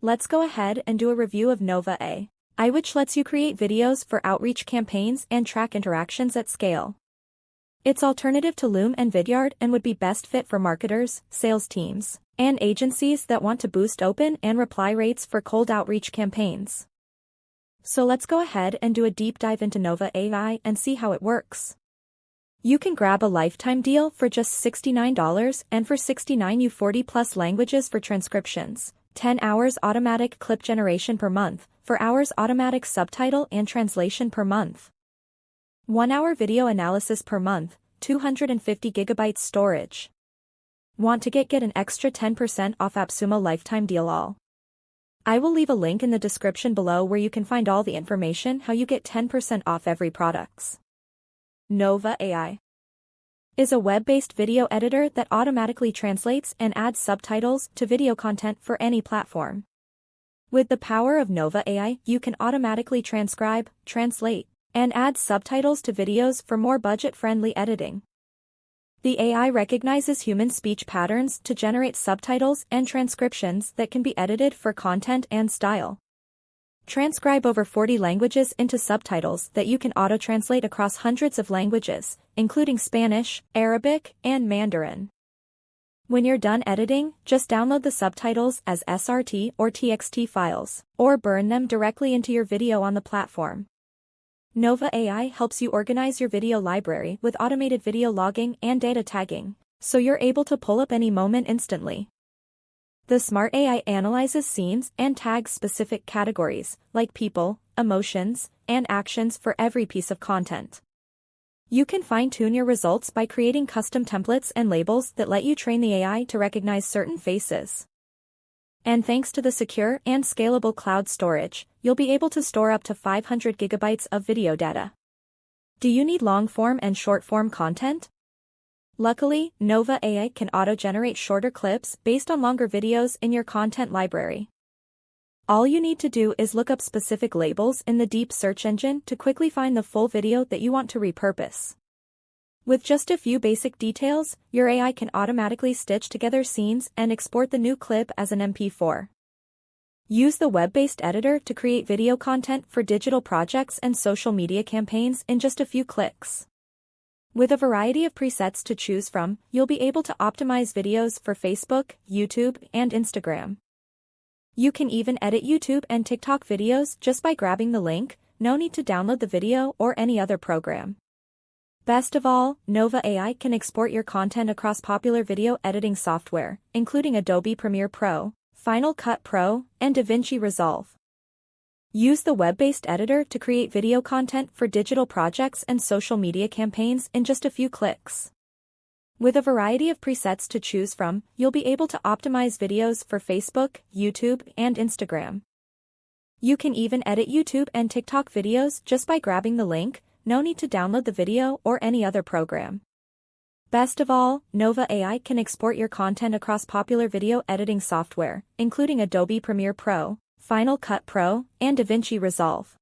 Let's go ahead and do a review of Novo AI, which lets you create videos for outreach campaigns and track interactions at scale. It's alternative to Loom and Vidyard and would be best fit for marketers, sales teams, and agencies that want to boost open and reply rates for cold outreach campaigns. So let's go ahead and do a deep dive into Novo AI and see how it works. You can grab a lifetime deal for just $69, and for $69 you 40+ languages for transcriptions, 10 hours automatic clip generation per month, 4 hours automatic subtitle and translation per month, 1 hour video analysis per month, 250 gigabytes storage. Want to get an extra 10% off Appsumo lifetime deal all? I will leave a link in the description below where you can find all the information how you get 10% off every products. Novo AI is a web-based video editor that automatically translates and adds subtitles to video content for any platform. With the power of Novo AI, you can automatically transcribe, translate, and add subtitles to videos for more budget-friendly editing. The AI recognizes human speech patterns to generate subtitles and transcriptions that can be edited for content and style. Transcribe over 40 languages into subtitles that you can auto-translate across hundreds of languages, including Spanish, Arabic, and Mandarin. When you're done editing, just download the subtitles as SRT or TXT files, or burn them directly into your video on the platform. Novo AI helps you organize your video library with automated video logging and data tagging, so you're able to pull up any moment instantly. The smart AI analyzes scenes and tags specific categories, like people, emotions, and actions for every piece of content. You can fine-tune your results by creating custom templates and labels that let you train the AI to recognize certain faces. And thanks to the secure and scalable cloud storage, you'll be able to store up to 500 gigabytes of video data. Do you need long-form and short-form content? Luckily, Novo AI can auto-generate shorter clips based on longer videos in your content library. All you need to do is look up specific labels in the deep search engine to quickly find the full video that you want to repurpose. With just a few basic details, your AI can automatically stitch together scenes and export the new clip as an MP4. Use the web-based editor to create video content for digital projects and social media campaigns in just a few clicks. With a variety of presets to choose from, you'll be able to optimize videos for Facebook, YouTube, and Instagram. You can even edit YouTube and TikTok videos just by grabbing the link, no need to download the video or any other program. Best of all, Novo AI can export your content across popular video editing software, including Adobe Premiere Pro, Final Cut Pro, and DaVinci Resolve. Use the web-based editor to create video content for digital projects and social media campaigns in just a few clicks. With a variety of presets to choose from, you'll be able to optimize videos for Facebook, YouTube, and Instagram. You can even edit YouTube and TikTok videos just by grabbing the link, no need to download the video or any other program. Best of all, Novo AI can export your content across popular video editing software, including Adobe Premiere Pro, Final Cut Pro, and DaVinci Resolve.